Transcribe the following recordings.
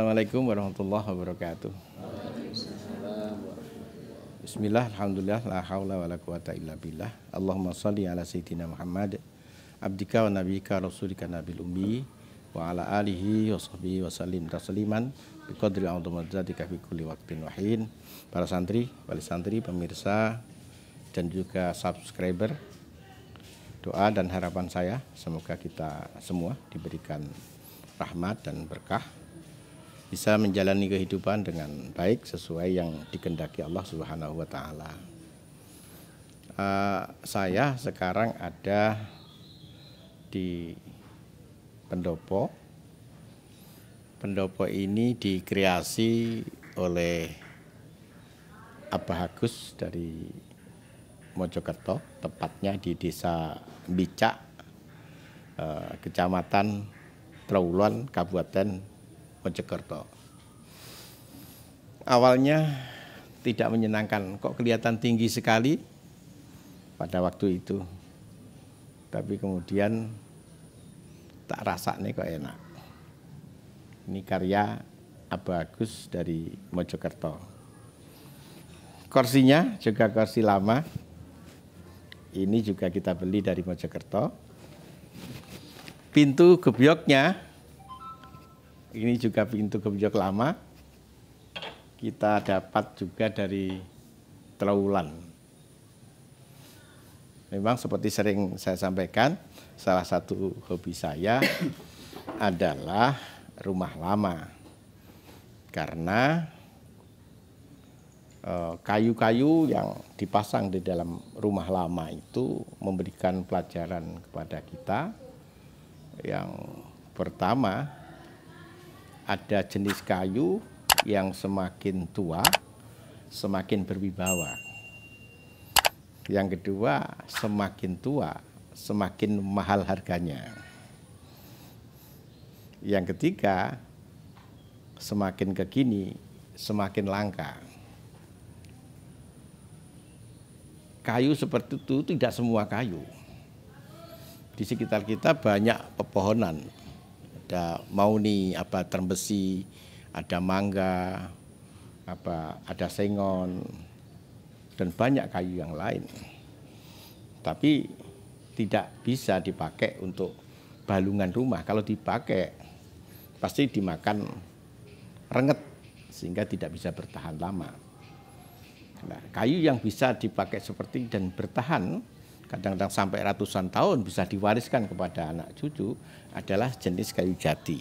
Assalamualaikum warahmatullahi wabarakatuh. Bismillah, alhamdulillah, la haula wa la quwata illa billah. Allahumma salli ala sayyidina Muhammad, abdika wa nabiyika rasulika nabil ummi, wa ala alihi wa sahbihi wa sallim tasliman biqadri a'udzumadzatika fi kulli waqtin wahin. Para santri, wali santri, pemirsa, dan juga subscriber, doa dan harapan saya semoga kita semua diberikan rahmat dan berkah, bisa menjalani kehidupan dengan baik sesuai yang dikehendaki Allah Subhanahu wa taala. Saya sekarang ada di pendopo. Pendopo ini dikreasi oleh Abah Agus dari Mojokerto, tepatnya di Desa Bicak, Kecamatan Trawulan, Kabupaten Mojokerto. Awalnya tidak menyenangkan, kok kelihatan tinggi sekali pada waktu itu. Tapi kemudian tak rasa nih kok enak. Ini karya Abah Agus dari Mojokerto. Kursinya juga kursi lama. Ini juga kita beli dari Mojokerto. Pintu gebyoknya ini juga pintu gebyok lama, kita dapat juga dari Trawulan. Memang seperti sering saya sampaikan, salah satu hobi saya adalah rumah lama. Karena kayu-kayu yang dipasang di dalam rumah lama itu memberikan pelajaran kepada kita. Yang pertama, ada jenis kayu yang semakin tua, semakin berwibawa. Yang kedua, semakin tua, semakin mahal harganya. Yang ketiga, semakin kekini, semakin langka. Kayu seperti itu tidak semua kayu. Di sekitar kita banyak pepohonan. Ada mauni, terem besi, ada mangga, ada sengon, dan banyak kayu yang lain. Tapi tidak bisa dipakai untuk balungan rumah. Kalau dipakai, pasti dimakan renget sehingga tidak bisa bertahan lama. Nah, kayu yang bisa dipakai seperti dan bertahan, kadang-kadang sampai ratusan tahun bisa diwariskan kepada anak cucu, adalah jenis kayu jati.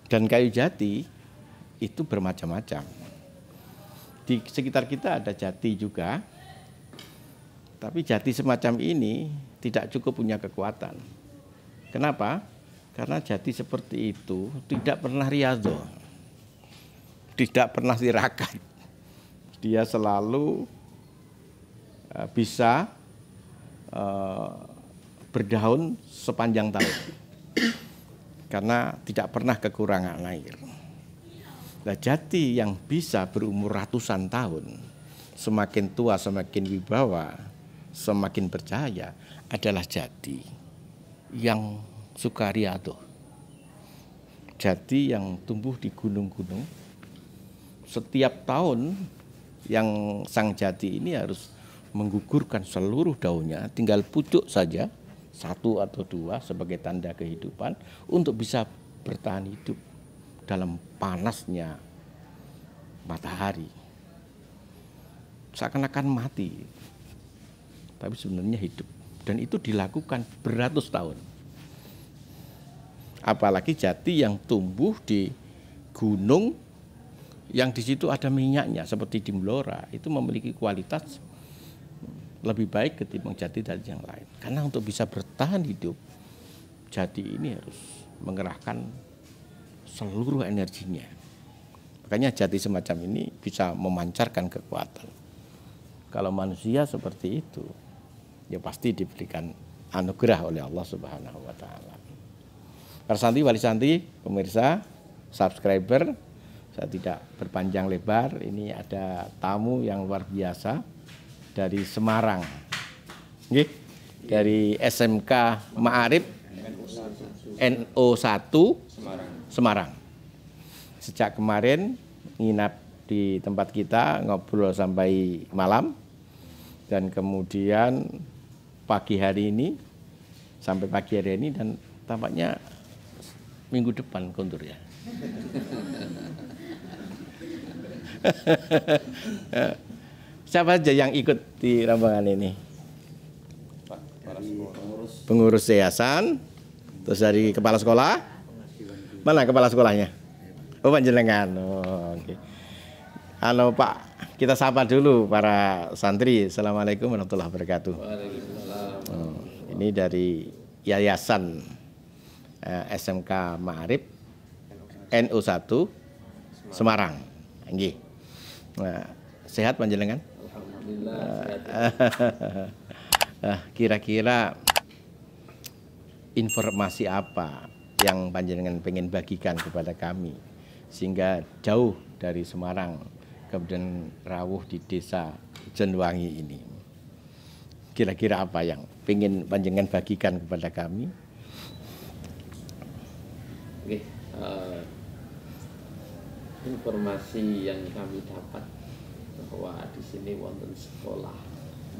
Dan kayu jati itu bermacam-macam. Di sekitar kita ada jati juga, tapi jati semacam ini tidak cukup punya kekuatan. Kenapa? Karena jati seperti itu tidak pernah riyadhah, tidak pernah tirakat. Dia selalu bisa berdaun sepanjang tahun karena tidak pernah kekurangan air. Nah, jati yang bisa berumur ratusan tahun, semakin tua semakin wibawa, semakin bercahaya, adalah jati yang suka riyadhah. Jati yang tumbuh di gunung-gunung. Setiap tahun yang sang jati ini harus menggugurkan seluruh daunnya, tinggal pucuk saja, satu atau dua sebagai tanda kehidupan untuk bisa bertahan hidup dalam panasnya matahari. Seakan-akan mati, tapi sebenarnya hidup. Dan itu dilakukan beratus tahun. Apalagi jati yang tumbuh di gunung, yang di situ ada minyaknya seperti di Mlora, itu memiliki kualitas lebih baik ketimbang jati dari yang lain. Karena untuk bisa bertahan hidup, jati ini harus mengerahkan seluruh energinya. Makanya jati semacam ini bisa memancarkan kekuatan. Kalau manusia seperti itu, ya pasti diberikan anugerah oleh Allah Subhanahu wa taala. Para santri, wali santri, pemirsa, subscriber, saya tidak berpanjang lebar, ini ada tamu yang luar biasa dari Semarang. Dari SMK Ma'arif NO1 Semarang. sejak kemarin nginap di tempat kita, ngobrol sampai malam, dan kemudian pagi hari ini sampai pagi hari ini, dan tampaknya minggu depan kontur ya. Siapa aja yang ikut di rombongan ini? Pengurus yayasan, terus dari kepala sekolah. Mana kepala sekolahnya? Oh, panjenengan. Oh, oke. Halo Pak, kita sapa dulu para santri. Assalamualaikum warahmatullahi wabarakatuh. Ini dari Yayasan SMK Ma'arif NU1 Semarang. Nggih. Nah, sehat panjenengan? Alhamdulillah. Kira-kira informasi apa yang panjenengan pengen bagikan kepada kami sehingga jauh dari Semarang kemudian rawuh di desa Jenwangi ini? Kira-kira apa yang pengen panjenengan bagikan kepada kami? Oke, informasi yang kami dapat bahwa di sini wonten sekolah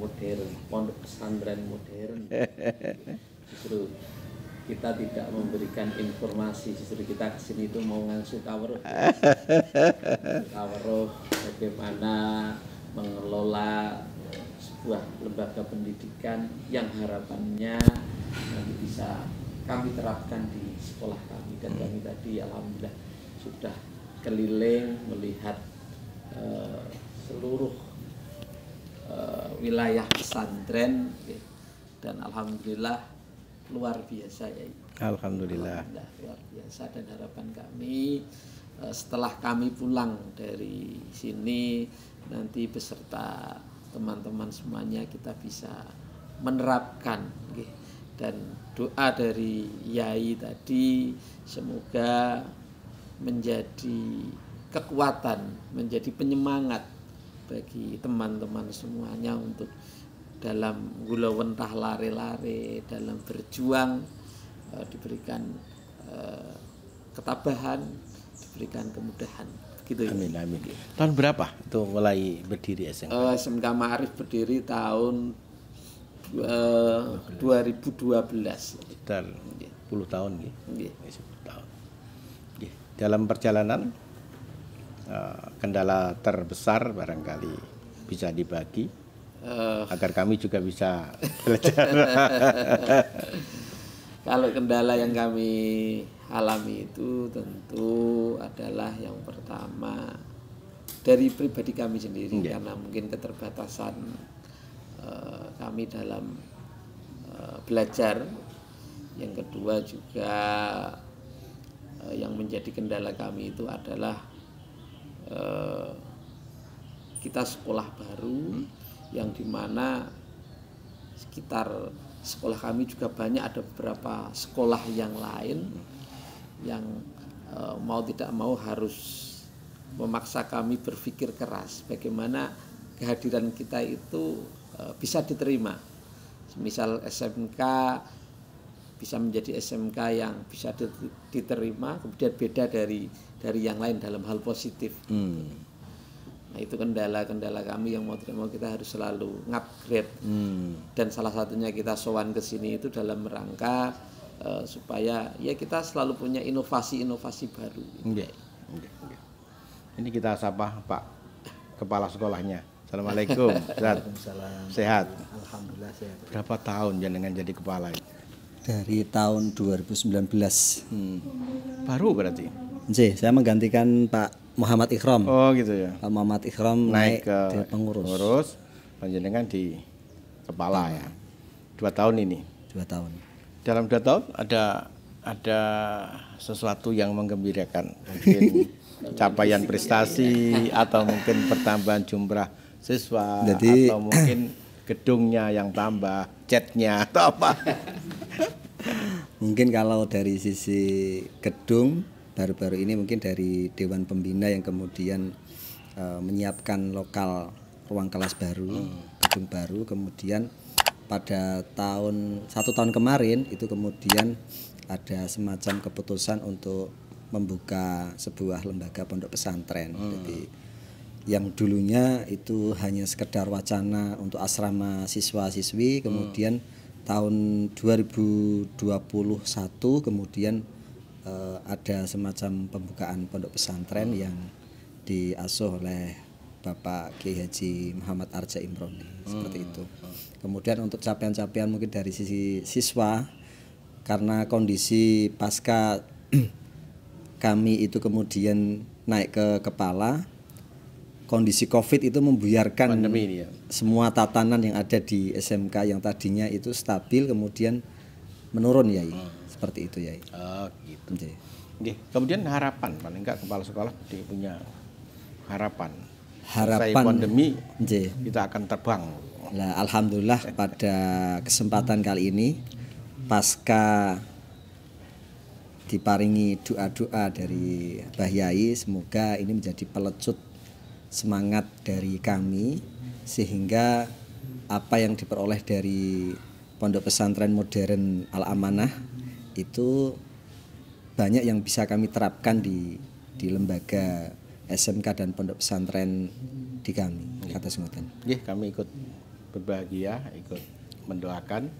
modern, pondok pesantren modern. Justru kita tidak memberikan informasi, justru kita kesini itu mau ngasuh kaweruh. Kaweruh bagaimana mengelola sebuah lembaga pendidikan yang harapannya nanti bisa kami terapkan di sekolah kami. Dan kami tadi alhamdulillah sudah keliling melihat seluruh wilayah pesantren, dan alhamdulillah luar biasa ya. Alhamdulillah. Luar biasa, dan harapan kami setelah kami pulang dari sini nanti beserta teman-teman semuanya kita bisa menerapkan, dan doa dari Yai tadi semoga menjadi kekuatan, menjadi penyemangat bagi teman-teman semuanya untuk dalam gula wentah lare-lare, dalam berjuang, diberikan ketabahan, diberikan kemudahan. Gitu ya. Amin, amin. Tahun berapa itu mulai berdiri SMK? SMK Ma'arif berdiri tahun 2012. Sekitar 10 tahun gitu. 10 tahun. Dalam perjalanan kendala terbesar barangkali bisa dibagi agar kami juga bisa belajar. Kalau kendala yang kami alami itu tentu adalah yang pertama dari pribadi kami sendiri, karena mungkin keterbatasan kami dalam belajar. Yang kedua juga yang menjadi kendala kami itu adalah kita sekolah baru, yang dimana sekitar sekolah kami juga banyak ada beberapa sekolah yang lain yang mau tidak mau harus memaksa kami berpikir keras bagaimana kehadiran kita itu bisa diterima. Misal SMK bisa menjadi SMK yang bisa diterima, kemudian beda dari yang lain dalam hal positif. Nah, itu kendala-kendala kami yang mau tidak mau kita harus selalu ngupgrade. Dan salah satunya kita sowan ke sini itu dalam rangka supaya ya kita selalu punya inovasi-inovasi baru. Ini kita sapa Pak Kepala Sekolahnya. Assalamualaikum. Sehat. Alhamdulillah sehat. Berapa tahun jenengan jadi kepala? Dari tahun 2019. Baru berarti? Saya menggantikan Pak Muhammad Ikhram. Oh gitu ya. Pak Muhammad Ikhram naik ke pengurus. Panjenengan di kepala ya. 2 tahun ini. 2 tahun. Dalam 2 tahun ada sesuatu yang menggembirakan, mungkin capaian prestasi atau mungkin pertambahan jumlah siswa. Jadi, atau mungkin gedungnya yang tambah, catnya atau apa? Mungkin kalau dari sisi gedung baru-baru ini mungkin dari Dewan Pembina yang kemudian menyiapkan lokal ruang kelas baru, gedung baru. Kemudian pada 1 tahun kemarin itu kemudian ada semacam keputusan untuk membuka sebuah lembaga pondok pesantren. Jadi yang dulunya itu hanya sekedar wacana untuk asrama siswa-siswi, kemudian tahun 2021 kemudian ada semacam pembukaan pondok pesantren yang diasuh oleh Bapak Kiai Haji Muhammad Arja Imroni, seperti itu. Kemudian untuk capaian-capaian mungkin dari sisi siswa, karena kondisi pasca kami itu kemudian naik ke kepala, kondisi COVID itu membuyarkan Pandemi ini ya. semua tatanan yang ada di SMK yang tadinya itu stabil kemudian menurun, Yai. Seperti itu, Yai. Oh, gitu. Oke. Oke, kemudian harapan, paling enggak kepala sekolah dia punya harapan. Harapan Selesai pandemi Nggih. kita akan terbang. Nah, alhamdulillah pada kesempatan kali ini pasca diparingi doa-doa dari Mbah Yai, semoga ini menjadi pelecut semangat dari kami sehingga apa yang diperoleh dari Pondok Pesantren Modern Al Amanah itu banyak yang bisa kami terapkan di lembaga SMK dan pondok pesantren di kami. Kata semutan. Kami ikut berbahagia, ikut mendoakan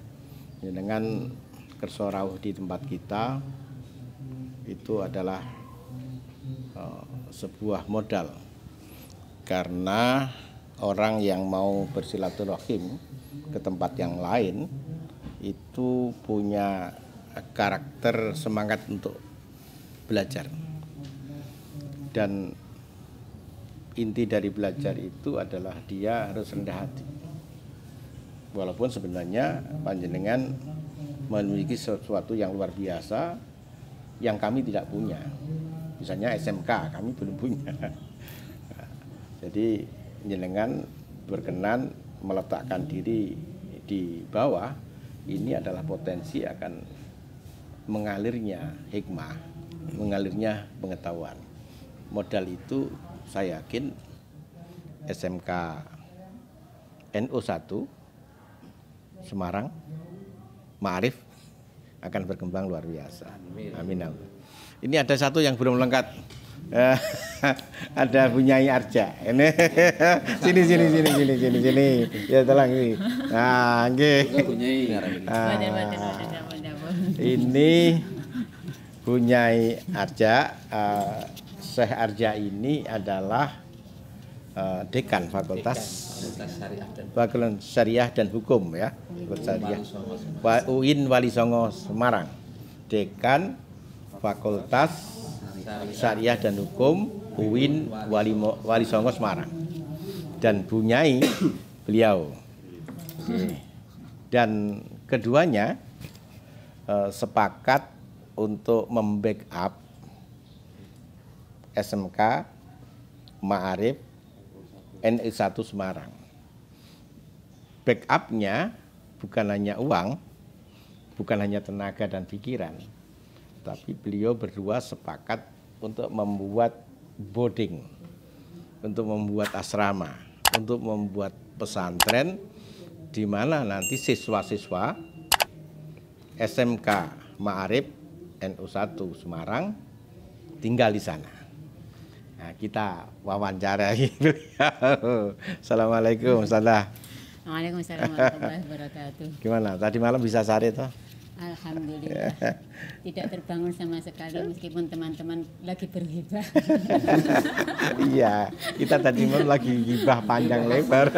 dengan kerso rawuh di tempat kita itu adalah sebuah modal, karena orang yang mau bersilaturahim ke tempat yang lain itu punya karakter semangat untuk belajar, dan inti dari belajar itu adalah dia harus rendah hati. Walaupun sebenarnya panjenengan memiliki sesuatu yang luar biasa yang kami tidak punya. Misalnya SMK kami belum punya. Jadi jenengan berkenan meletakkan diri di bawah, ini adalah potensi akan mengalirnya hikmah, mengalirnya pengetahuan. Modal itu saya yakin SMK NU1 Semarang Ma'arif akan berkembang luar biasa. Amin. Ini ada satu yang belum lengkap. Ada Bunyai Arja. Ini sini. Ya tolong ini. Nah, nggih. Ini Bunyai Arja. Syekh Arja ini adalah dekan Fakultas Syariah dan Hukum ya, Syariah UIN Wali Songo Semarang, dekan Fakultas Syariah dan Hukum UIN Wali Songo Semarang, dan Bunyai beliau. Dan keduanya sepakat untuk membackup SMK Ma'arif NU1 Semarang. Backupnya bukan hanya uang, bukan hanya tenaga dan pikiran, tapi beliau berdua sepakat untuk membuat boarding, untuk membuat asrama, untuk membuat pesantren di mana nanti siswa-siswa SMK Ma'arif NU1 Semarang tinggal di sana. Nah, kita wawancara gitu. Assalamualaikum Ustazah. Waalaikumsalam warahmatullahi wabarakatuh. Gimana? Tadi malam bisa sare toh? Alhamdulillah. Tidak terbangun sama sekali meskipun teman-teman lagi berghibah. Iya, kita tadi malam lagi gibah panjang lebar.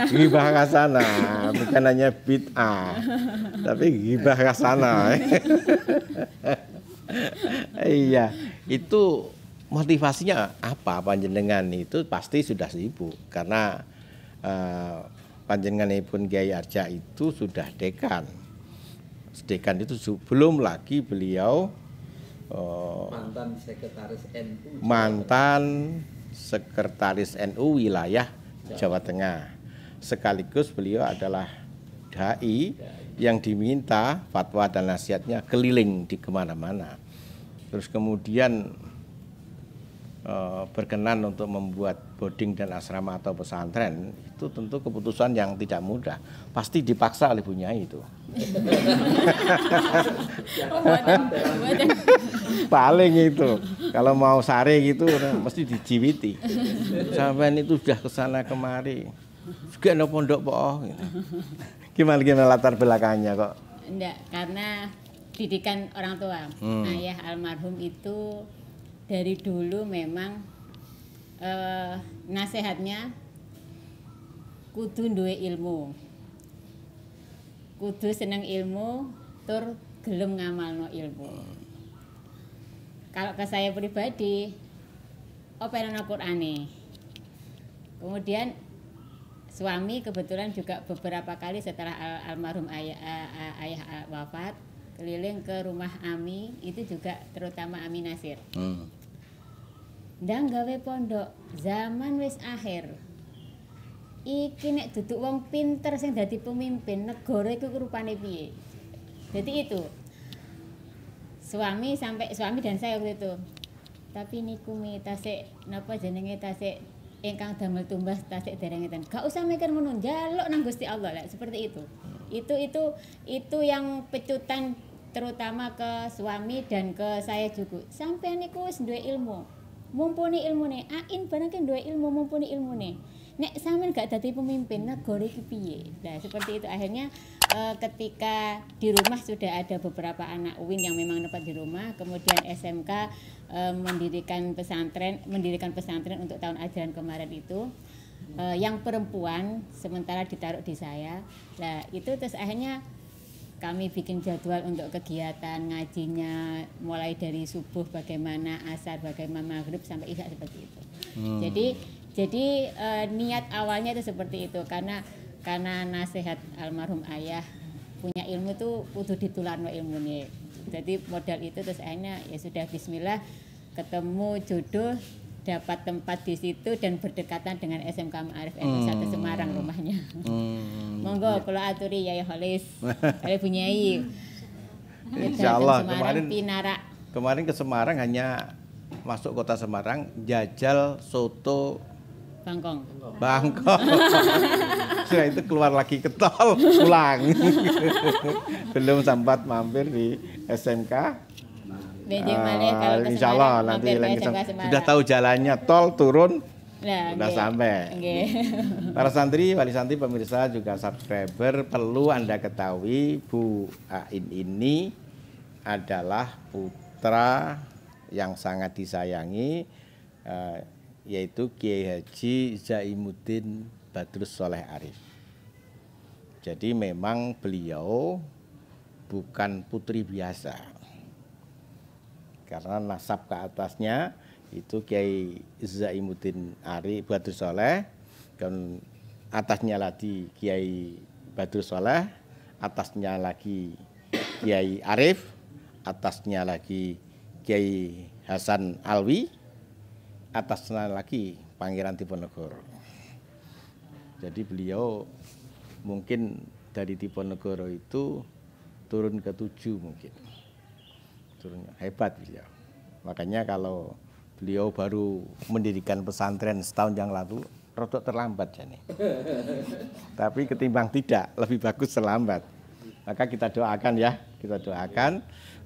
Gibah ke sana, bukan hanya bid'ah, tapi gibah ke sana. Iya, itu motivasinya apa? Panjenengan itu pasti sudah sibuk karena panjenenganipun Kiai Arja itu sudah dekan. Dekan itu belum lagi beliau mantan sekretaris NU wilayah Jawa Tengah. Sekaligus beliau adalah dai yang diminta fatwa dan nasihatnya keliling di kemana-mana. Terus kemudian berkenan untuk membuat boarding dan asrama atau pesantren, itu tentu keputusan yang tidak mudah, pasti dipaksa oleh Bunyai itu. Paling itu. Kalau mau sare gitu mesti dijiwiti. Sampean itu sudah kesana kemari. Juga ada pondok po. Gitu. Gimana latar belakangnya kok? Enggak, karena didikan orang tua. Ayah almarhum itu dari dulu memang nasihatnya kudu duwe ilmu. Kudu seneng ilmu, tur gelem ngamalno ilmu. Kalau ke saya pribadi, operan Al-Qur'ane. Kemudian suami kebetulan juga beberapa kali setelah almarhum ayah wafat, keliling ke rumah Ami, itu juga terutama Ami Nasir. Ndang gawe pondok, zaman wis akhir. Iki nek duduk wong pinter sing dadi pemimpin negara iku rupane piye. Jadi itu. Suami dan saya waktu itu. Tapi niku mi tasik napa jenenge tasik ingkang damel tumbas tasik dereng ngeten. Gak usah mikir ngono, njaluk nang Gusti Allah lah seperti itu. Itu yang pecutan terutama ke suami dan ke saya juga. Sampeyan niku wis duwe ilmu. Mumpuni ilmune, ain barang duwe ilmu mumpuni ilmune. Nek sampean gak dadi pemimpin negara iki piye? Nah, seperti itu akhirnya ketika di rumah sudah ada beberapa anak UIN yang memang dapat di rumah, kemudian SMK mendirikan pesantren untuk tahun ajaran kemarin itu. Yang perempuan sementara ditaruh di saya. Nah, itu terus akhirnya kami bikin jadwal untuk kegiatan ngajinya mulai dari subuh bagaimana, asar bagaimana, maghrib sampai isya seperti itu. Jadi niat awalnya itu seperti itu karena nasihat almarhum ayah punya ilmu itu kudu ditularno ilmune. Jadi modal itu terus akhirnya ya sudah bismillah ketemu jodoh dapat tempat di situ dan berdekatan dengan SMK Ma'arif NU1 Semarang rumahnya. Monggo kula aturi Yai Holis, Yai Bunyai. Insyaallah kemarin ke Semarang hanya masuk kota Semarang jajal soto Bangkong. Setelah itu keluar lagi ke tol pulang. Belum sempat mampir di SMK. Insya Allah nanti sudah tahu jalannya tol turun sudah sampai. Para santri, wali santri, pemirsa juga subscriber perlu Anda ketahui Bu Ain ini adalah putra yang sangat disayangi yaitu Kiai Haji Zaimuddin Badrus Soleh Arif. Jadi memang beliau bukan putri biasa. Karena nasab ke atasnya itu Kiai Zaimuddin Arif Badrus Soleh, dan atasnya lagi Kiai Badrus Soleh, atasnya lagi Kiai Arif, atasnya lagi Kiai Hasan Alwi, atasnya lagi Pangeran Diponegoro. Jadi beliau mungkin dari Diponegoro itu turun ke 7 mungkin. Turunnya hebat beliau. Makanya kalau beliau baru mendirikan pesantren setahun yang lalu, rodok terlambat jane. Tapi ketimbang tidak, lebih bagus terlambat. Maka kita doakan ya,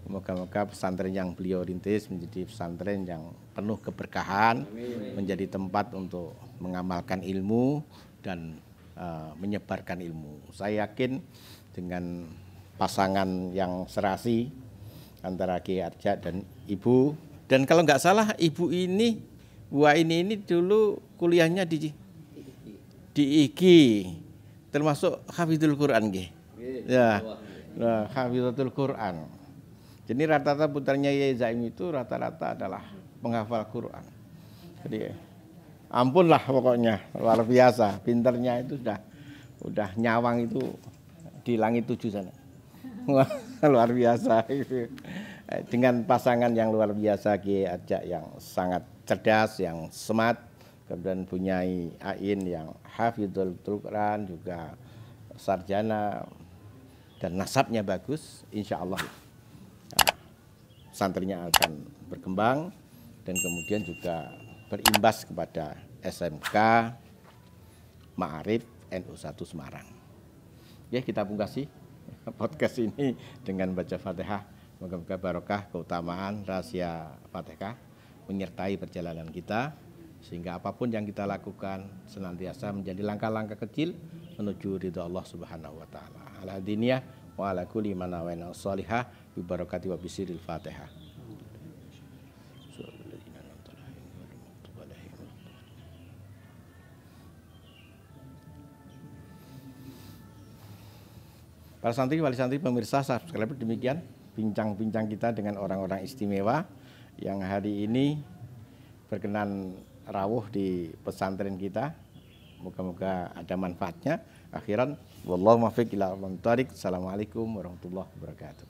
moga-moga pesantren yang beliau rintis menjadi pesantren yang penuh keberkahan, menjadi tempat untuk mengamalkan ilmu dan menyebarkan ilmu. Saya yakin dengan pasangan yang serasi antara Kiai Arja dan Ibu, dan kalau nggak salah Ibu ini, Bu Ain ini dulu kuliahnya di IGI, termasuk Hafizul Quran nggih. Ya, nah, Hafizul Quran. Jadi rata-rata putranya Yai Zaim itu rata-rata adalah penghafal Quran. Jadi ampun lah pokoknya, luar biasa. Pinternya itu udah nyawang itu di langit 7 sana. Wah, luar biasa itu. Dengan pasangan yang luar biasa, Kiai Arja yang sangat cerdas, yang smart, kemudian punya Ain yang hafizul Quran, juga sarjana dan nasabnya bagus, insya Allah santrinya akan berkembang dan kemudian juga berimbas kepada SMK Ma'arif NU1 Semarang. Ya, kita pungkasi podcast ini dengan baca Fatihah. Moga-moga barokah keutamaan rahasia Fatihah menyertai perjalanan kita, sehingga apapun yang kita lakukan senantiasa menjadi langkah-langkah kecil menuju ridha Allah Subhanahu wa taala. Ala diniyah wa ala kulli man nawaina shalihah bi barakati wa bisiril Fatihah. Para santri, wali santri, pemirsa, sekalian demikian bincang-bincang kita dengan orang-orang istimewa yang hari ini berkenan rawuh di pesantren kita. Moga-moga ada manfaatnya. Akhiran, wallahu muwaffiq ila aqwamit thoriq. Assalamualaikum warahmatullahi wabarakatuh.